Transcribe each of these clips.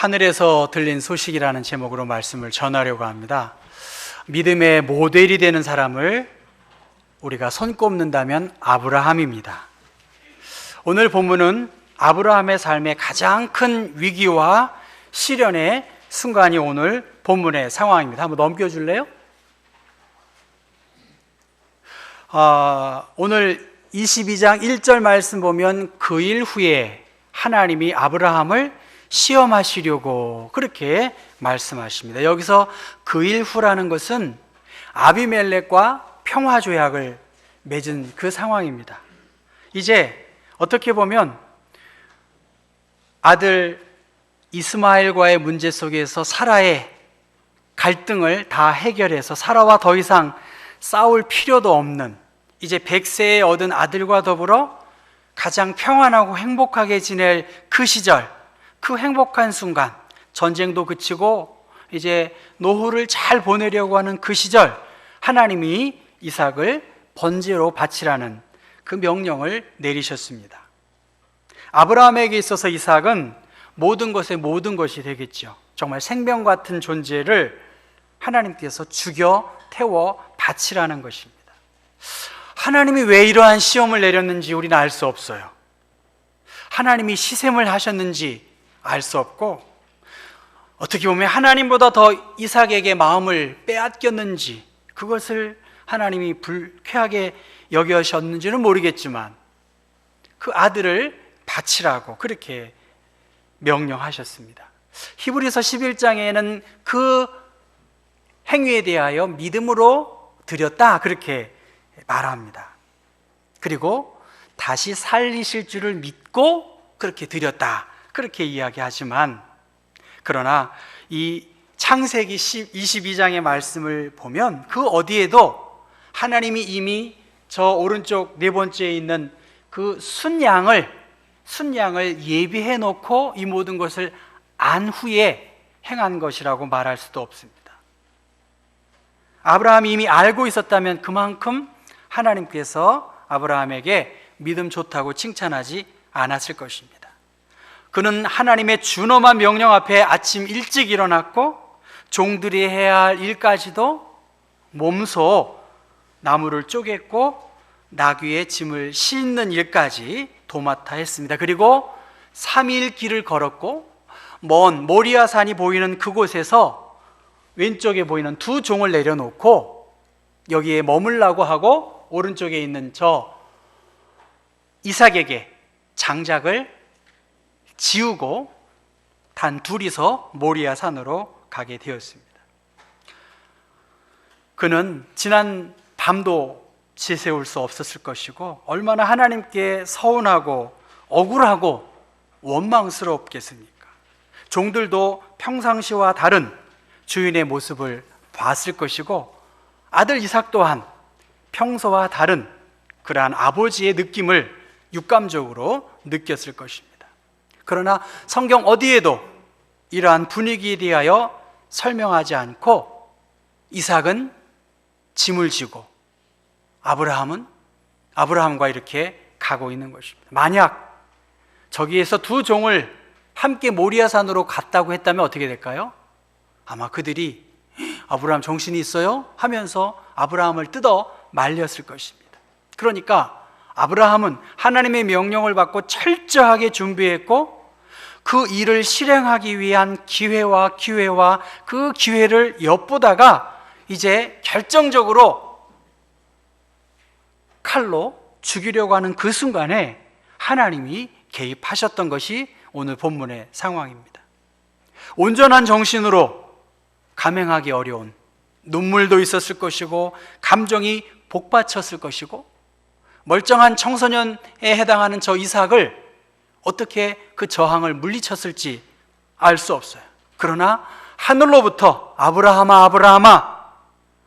하늘에서 들린 소식이라는 제목으로 말씀을 전하려고 합니다. 믿음의 모델이 되는 사람을 우리가 손꼽는다면 아브라함입니다. 오늘 본문은 아브라함의 삶의 가장 큰 위기와 시련의 순간이 오늘 본문의 상황입니다. 한번 넘겨줄래요? 오늘 22장 1절 말씀 보면 그 일 후에 하나님이 아브라함을 시험하시려고 그렇게 말씀하십니다. 여기서 그 일 후라는 것은 아비멜렉과 평화조약을 맺은 그 상황입니다. 이제 어떻게 보면 아들 이스마엘과의 문제 속에서 사라의 갈등을 다 해결해서 사라와 더 이상 싸울 필요도 없는, 이제 100세에 얻은 아들과 더불어 가장 평안하고 행복하게 지낼 그 시절, 그 행복한 순간, 전쟁도 그치고 이제 노후를 잘 보내려고 하는 그 시절, 하나님이 이삭을 번제로 바치라는 그 명령을 내리셨습니다. 아브라함에게 있어서 이삭은 모든 것의 모든 것이 되겠죠. 정말 생명 같은 존재를 하나님께서 죽여 태워 바치라는 것입니다. 하나님이 왜 이러한 시험을 내렸는지 우리는 알 수 없어요. 하나님이 시샘을 하셨는지 알 수 없고, 어떻게 보면 하나님보다 더 이삭에게 마음을 빼앗겼는지, 그것을 하나님이 불쾌하게 여겨셨는지는 모르겠지만 그 아들을 바치라고 그렇게 명령하셨습니다. 히브리서 11장에는 그 행위에 대하여 믿음으로 드렸다 그렇게 말합니다. 그리고 다시 살리실 줄을 믿고 그렇게 드렸다 그렇게 이야기하지만, 그러나 이 창세기 22장의 말씀을 보면 그 어디에도 하나님이 이미 저 오른쪽 네 번째에 있는 그 순양을 예비해 놓고 이 모든 것을 안 후에 행한 것이라고 말할 수도 없습니다. 아브라함이 이미 알고 있었다면 그만큼 하나님께서 아브라함에게 믿음 좋다고 칭찬하지 않았을 것입니다. 그는 하나님의 준엄한 명령 앞에 아침 일찍 일어났고 종들이 해야 할 일까지도 몸소 나무를 쪼갰고 나귀의 짐을 싣는 일까지 도맡아 했습니다. 그리고 3일 길을 걸었고 먼 모리아 산이 보이는 그곳에서 왼쪽에 보이는 두 종을 내려놓고 여기에 머물라고 하고 오른쪽에 있는 저 이삭에게 장작을 지우고 단 둘이서 모리아 산으로 가게 되었습니다. 그는 지난 밤도 지새울 수 없었을 것이고 얼마나 하나님께 서운하고 억울하고 원망스럽겠습니까? 종들도 평상시와 다른 주인의 모습을 봤을 것이고 아들 이삭 또한 평소와 다른 그러한 아버지의 느낌을 육감적으로 느꼈을 것입니다. 그러나 성경 어디에도 이러한 분위기에 대하여 설명하지 않고 이삭은 짐을 지고 아브라함과 이렇게 가고 있는 것입니다. 만약 저기에서 두 종을 함께 모리아산으로 갔다고 했다면 어떻게 될까요? 아마 그들이 아브라함 정신이 있어요? 하면서 아브라함을 뜯어 말렸을 것입니다. 그러니까 아브라함은 하나님의 명령을 받고 철저하게 준비했고 그 일을 실행하기 위한 기회와 그 기회를 엿보다가 이제 결정적으로 칼로 죽이려고 하는 그 순간에 하나님이 개입하셨던 것이 오늘 본문의 상황입니다. 온전한 정신으로 감행하기 어려운, 눈물도 있었을 것이고 감정이 복받쳤을 것이고 멀쩡한 청소년에 해당하는 저 이삭을 어떻게 그 저항을 물리쳤을지 알 수 없어요. 그러나 하늘로부터 아브라함아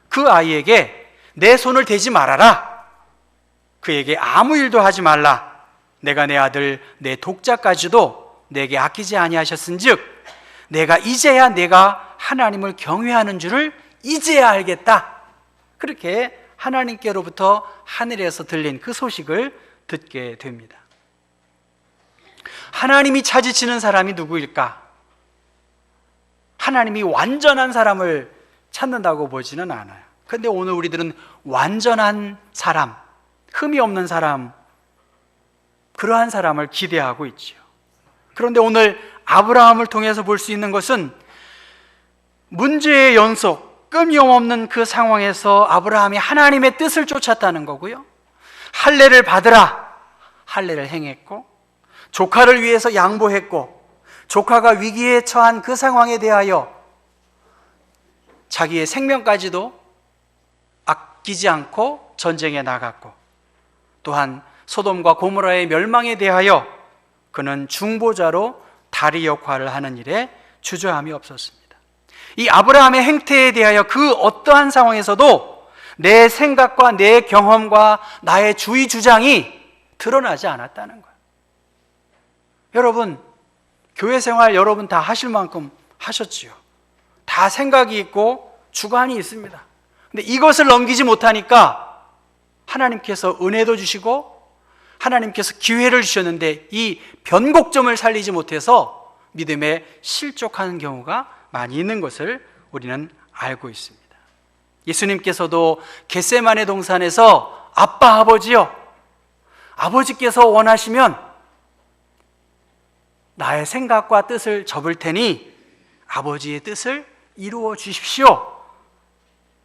그 아이에게 내 손을 대지 말아라, 그에게 아무 일도 하지 말라, 내가 내 아들 내 독자까지도 내게 아끼지 아니하셨은즉 내가 이제야 내가 하나님을 경외하는 줄을 이제야 알겠다, 그렇게 하나님께로부터 하늘에서 들린 그 소식을 듣게 됩니다. 하나님이 차지치는 사람이 누구일까? 하나님이 완전한 사람을 찾는다고 보지는 않아요. 그런데 오늘 우리들은 완전한 사람, 흠이 없는 사람, 그러한 사람을 기대하고 있지요. 그런데 오늘 아브라함을 통해서 볼 수 있는 것은 문제의 연속, 끊임없는 그 상황에서 아브라함이 하나님의 뜻을 쫓았다는 거고요. 할례를 받으라, 할례를 행했고, 조카를 위해서 양보했고, 조카가 위기에 처한 그 상황에 대하여 자기의 생명까지도 아끼지 않고 전쟁에 나갔고, 또한 소돔과 고모라의 멸망에 대하여 그는 중보자로 다리 역할을 하는 일에 주저함이 없었습니다. 이 아브라함의 행태에 대하여 그 어떠한 상황에서도 내 생각과 내 경험과 나의 주의 주장이 드러나지 않았다는 거예요. 여러분, 교회 생활 여러분 다 하실 만큼 하셨지요. 다 생각이 있고 주관이 있습니다. 근데 이것을 넘기지 못하니까 하나님께서 은혜도 주시고 하나님께서 기회를 주셨는데 이 변곡점을 살리지 못해서 믿음에 실족하는 경우가 많이 있는 것을 우리는 알고 있습니다. 예수님께서도 겟세마네 동산에서 아빠, 아버지요, 아버지께서 원하시면 나의 생각과 뜻을 접을 테니 아버지의 뜻을 이루어 주십시오.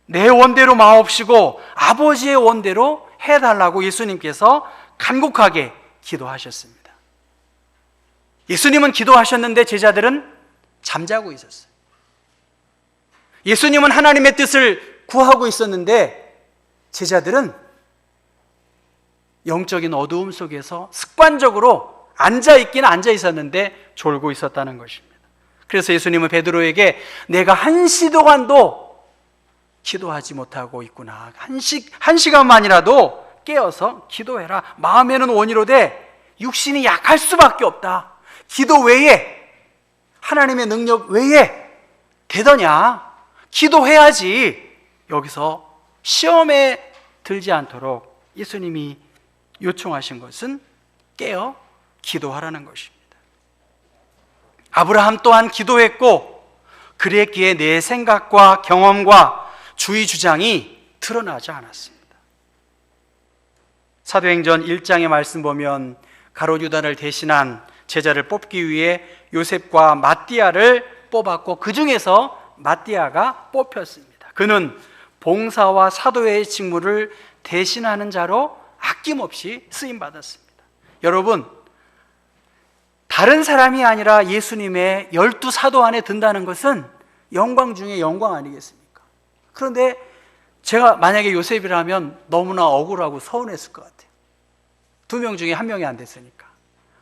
내 원대로 마옵시고 아버지의 원대로 해달라고 예수님께서 간곡하게 기도하셨습니다. 예수님은 기도하셨는데 제자들은 잠자고 있었어요. 예수님은 하나님의 뜻을 구하고 있었는데 제자들은 영적인 어두움 속에서 습관적으로 앉아있긴 앉아 있었는데 졸고 있었다는 것입니다. 그래서 예수님은 베드로에게 내가 한 시도간도 기도하지 못하고 있구나, 한 시간만이라도 깨어서 기도해라. 마음에는 원이로되 육신이 약할 수밖에 없다. 기도 외에, 하나님의 능력 외에 되더냐? 기도해야지. 여기서 시험에 들지 않도록 예수님이 요청하신 것은 깨어 기도하라는 것입니다. 아브라함 또한 기도했고 그랬기에 내 생각과 경험과 주의 주장이 드러나지 않았습니다. 사도행전 1장의 말씀 보면 가롯 유다를 대신한 제자를 뽑기 위해 요셉과 마띠아를 뽑았고 그 중에서 마띠아가 뽑혔습니다. 그는 봉사와 사도의 직무를 대신하는 자로 아낌없이 쓰임받았습니다. 여러분, 다른 사람이 아니라 예수님의 12사도 안에 든다는 것은 영광 중에 영광 아니겠습니까? 그런데 제가 만약에 요셉이라면 너무나 억울하고 서운했을 것 같아요. 2명 중에 1명이 안 됐으니까.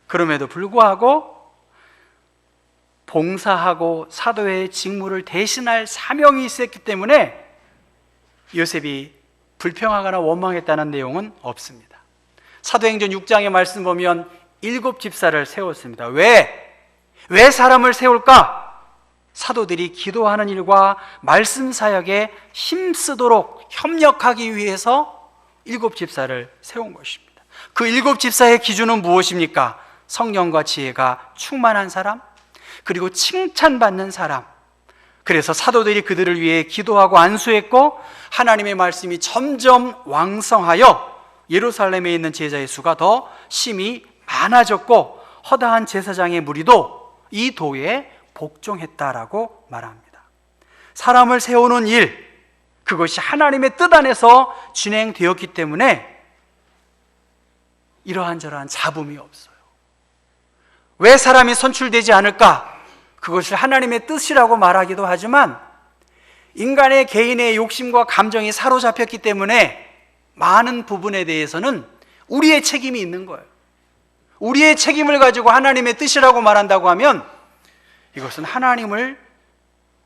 그럼에도 불구하고 봉사하고 사도의 직무를 대신할 사명이 있었기 때문에 요셉이 불평하거나 원망했다는 내용은 없습니다. 사도행전 6장의 말씀 보면 7집사를 세웠습니다. 왜 사람을 세울까? 사도들이 기도하는 일과 말씀 사역에 힘쓰도록 협력하기 위해서 7집사를 세운 것입니다. 그 7집사의 기준은 무엇입니까? 성령과 지혜가 충만한 사람, 그리고 칭찬받는 사람. 그래서 사도들이 그들을 위해 기도하고 안수했고 하나님의 말씀이 점점 왕성하여 예루살렘에 있는 제자의 수가 더 심히 많아졌고 허다한 제사장의 무리도 이 도에 복종했다라고 말합니다. 사람을 세우는 일, 그것이 하나님의 뜻 안에서 진행되었기 때문에 이러한저러한 잡음이 없어요. 왜 사람이 선출되지 않을까? 그것을 하나님의 뜻이라고 말하기도 하지만 인간의 개인의 욕심과 감정이 사로잡혔기 때문에 많은 부분에 대해서는 우리의 책임이 있는 거예요. 우리의 책임을 가지고 하나님의 뜻이라고 말한다고 하면 이것은 하나님을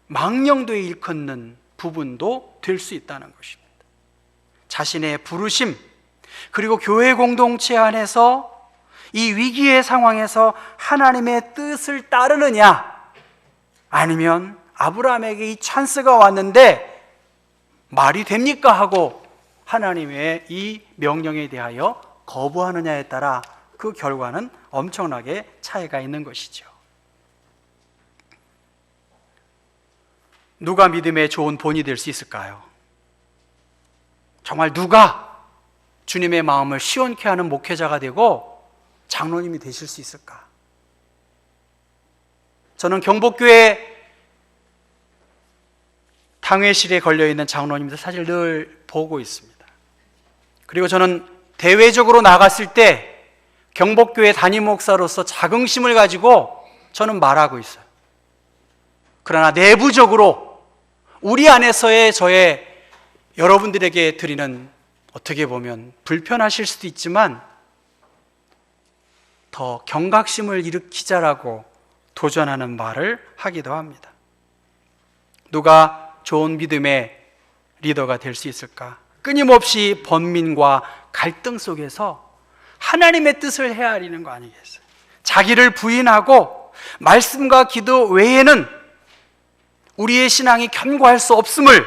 망령되이 일컫는 부분도 될 수 있다는 것입니다. 자신의 부르심, 그리고 교회 공동체 안에서 이 위기의 상황에서 하나님의 뜻을 따르느냐, 아니면 아브라함에게 이 찬스가 왔는데 말이 됩니까 하고 하나님의 이 명령에 대하여 거부하느냐에 따라 그 결과는 엄청나게 차이가 있는 것이죠. 누가 믿음의 좋은 본이 될 수 있을까요? 정말 누가 주님의 마음을 시원케 하는 목회자가 되고 장로님이 되실 수 있을까? 저는 경복교회 당회실에 걸려있는 장로님들 사실 늘 보고 있습니다. 그리고 저는 대외적으로 나갔을 때 경복교회 담임 목사로서 자긍심을 가지고 저는 말하고 있어요. 그러나 내부적으로 우리 안에서의 저의 여러분들에게 드리는, 어떻게 보면 불편하실 수도 있지만 더 경각심을 일으키자라고 도전하는 말을 하기도 합니다. 누가 좋은 믿음의 리더가 될 수 있을까? 끊임없이 번민과 갈등 속에서 하나님의 뜻을 헤아리는 거 아니겠어요? 자기를 부인하고 말씀과 기도 외에는 우리의 신앙이 견고할 수 없음을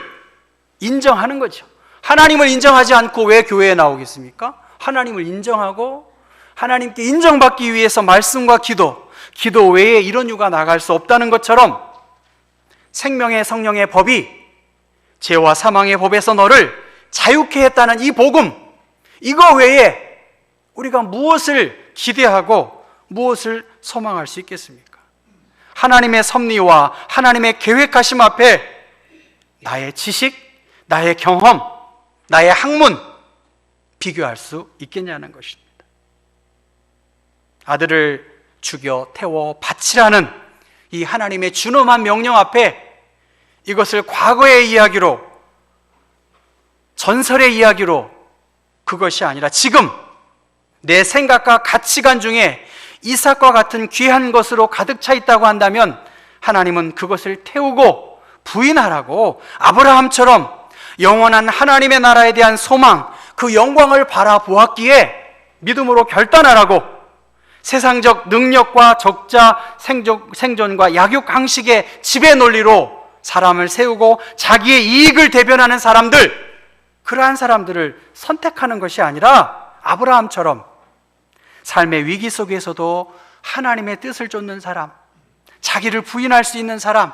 인정하는 거죠. 하나님을 인정하지 않고 왜 교회에 나오겠습니까? 하나님을 인정하고 하나님께 인정받기 위해서 말씀과 기도 외에 이런 이유가 나갈 수 없다는 것처럼 생명의 성령의 법이 죄와 사망의 법에서 너를 자유케 했다는 이 복음, 이거 외에 우리가 무엇을 기대하고 무엇을 소망할 수 있겠습니까? 하나님의 섭리와 하나님의 계획하심 앞에 나의 지식, 나의 경험, 나의 학문 비교할 수 있겠냐는 것입니다. 아들을 죽여 태워 바치라는 이 하나님의 준엄한 명령 앞에 이것을 과거의 이야기로, 전설의 이야기로, 그것이 아니라 지금 내 생각과 가치관 중에 이삭과 같은 귀한 것으로 가득 차 있다고 한다면 하나님은 그것을 태우고 부인하라고 아브라함처럼 영원한 하나님의 나라에 대한 소망, 그 영광을 바라보았기에 믿음으로 결단하라고 세상적 능력과 적자 생존과 약육 강식의 지배 논리로 사람을 세우고 자기의 이익을 대변하는 사람들, 그러한 사람들을 선택하는 것이 아니라 아브라함처럼 삶의 위기 속에서도 하나님의 뜻을 쫓는 사람, 자기를 부인할 수 있는 사람,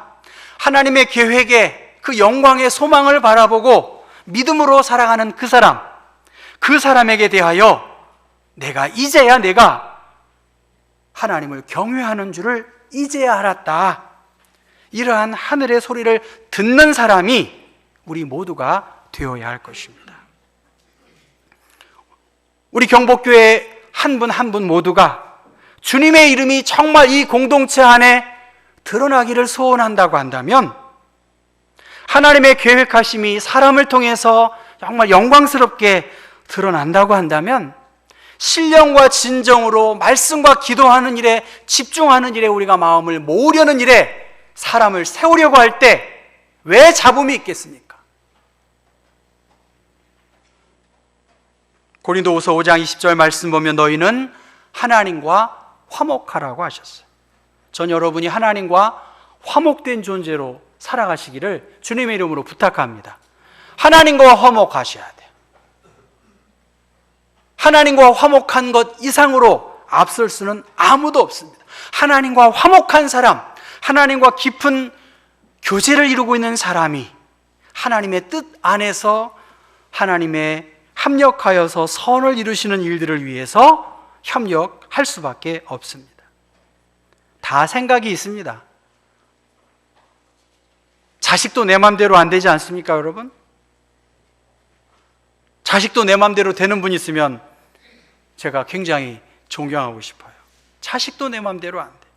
하나님의 계획에 그 영광의 소망을 바라보고 믿음으로 살아가는 그 사람에게 대하여 이제야 내가 하나님을 경외하는 줄을 이제야 알았다. 이러한 하늘의 소리를 듣는 사람이 우리 모두가 되어야 할 것입니다. 우리 경복교회 한 분 한 분 모두가 주님의 이름이 정말 이 공동체 안에 드러나기를 소원한다고 한다면, 하나님의 계획하심이 사람을 통해서 정말 영광스럽게 드러난다고 한다면, 신령과 진정으로 말씀과 기도하는 일에 집중하는 일에 우리가 마음을 모으려는 일에 사람을 세우려고 할 때 왜 잡음이 있겠습니까? 고린도후서 5장 20절 말씀 보면 너희는 하나님과 화목하라고 하셨어요. 전 여러분이 하나님과 화목된 존재로 살아가시기를 주님의 이름으로 부탁합니다. 하나님과 화목하셔야 돼요. 하나님과 화목한 것 이상으로 앞설 수는 아무도 없습니다. 하나님과 화목한 사람, 하나님과 깊은 교제를 이루고 있는 사람이 하나님의 뜻 안에서 하나님의 합력하여서 선을 이루시는 일들을 위해서 협력할 수밖에 없습니다. 다 생각이 있습니다. 자식도 내 맘대로 안 되지 않습니까, 여러분? 자식도 내 맘대로 되는 분 있으면 제가 굉장히 존경하고 싶어요. 자식도 내 맘대로 안 돼.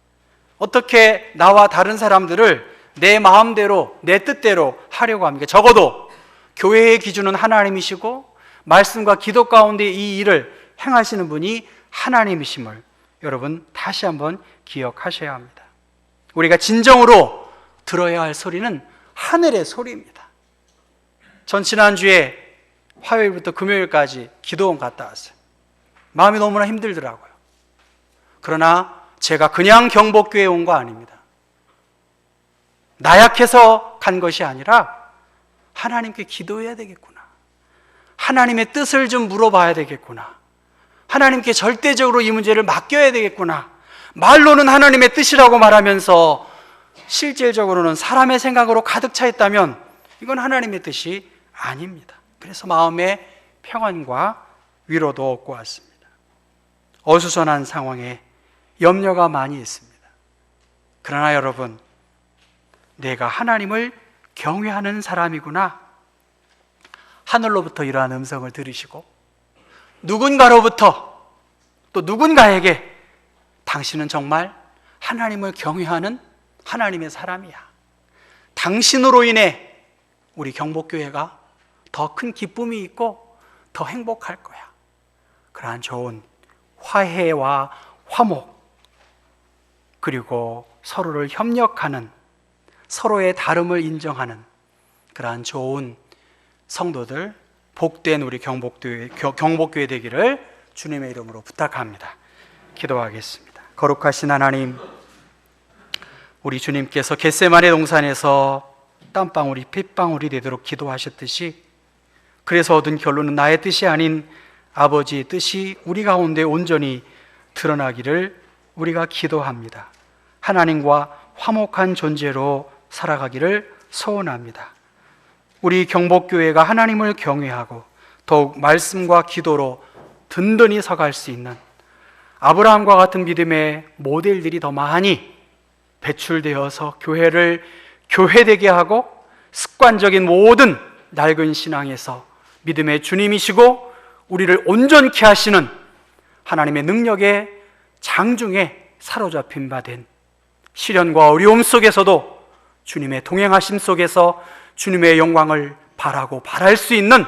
어떻게 나와 다른 사람들을 내 마음대로, 내 뜻대로 하려고 합니까? 적어도 교회의 기준은 하나님이시고 말씀과 기도 가운데 이 일을 행하시는 분이 하나님이심을 여러분 다시 한번 기억하셔야 합니다. 우리가 진정으로 들어야 할 소리는 하늘의 소리입니다. 전 지난주에 화요일부터 금요일까지 기도원 갔다 왔어요. 마음이 너무나 힘들더라고요. 그러나 제가 그냥 경복교회에 온 거 아닙니다. 나약해서 간 것이 아니라 하나님께 기도해야 되겠구나. 하나님의 뜻을 좀 물어봐야 되겠구나. 하나님께 절대적으로 이 문제를 맡겨야 되겠구나. 말로는 하나님의 뜻이라고 말하면서 실질적으로는 사람의 생각으로 가득 차 있다면 이건 하나님의 뜻이 아닙니다. 그래서 마음에 평안과 위로도 얻고 왔습니다. 어수선한 상황에 염려가 많이 있습니다. 그러나 여러분, 내가 하나님을 경외하는 사람이구나, 하늘로부터 이러한 음성을 들으시고 누군가로부터 또 누군가에게 당신은 정말 하나님을 경외하는 하나님의 사람이야, 당신으로 인해 우리 경복교회가 더 큰 기쁨이 있고 더 행복할 거야, 그러한 좋은 화해와 화목, 그리고 서로를 협력하는, 서로의 다름을 인정하는 그러한 좋은 성도들, 복된 우리 경복교회 되기를 주님의 이름으로 부탁합니다. 기도하겠습니다. 거룩하신 하나님, 우리 주님께서 겟세마네 동산에서 땀방울이 핏방울이 되도록 기도하셨듯이, 그래서 얻은 결론은 나의 뜻이 아닌 아버지의 뜻이 우리 가운데 온전히 드러나기를 우리가 기도합니다. 하나님과 화목한 존재로 살아가기를 소원합니다. 우리 경복교회가 하나님을 경외하고 더욱 말씀과 기도로 든든히 서갈 수 있는 아브라함과 같은 믿음의 모델들이 더 많이 배출되어서 교회를 교회되게 하고 습관적인 모든 낡은 신앙에서 믿음의 주님이시고 우리를 온전케 하시는 하나님의 능력의 장중에 사로잡힌 바 된 시련과 어려움 속에서도 주님의 동행하심 속에서 주님의 영광을 바라고 바랄 수 있는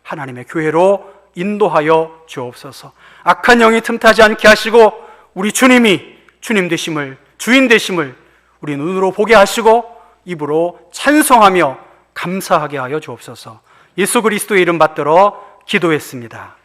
하나님의 교회로 인도하여 주옵소서. 악한 영이 틈타지 않게 하시고 우리 주님이 주님 되심을, 주인 되심을 우리 눈으로 보게 하시고 입으로 찬송하며 감사하게 하여 주옵소서. 예수 그리스도의 이름 받들어 기도했습니다.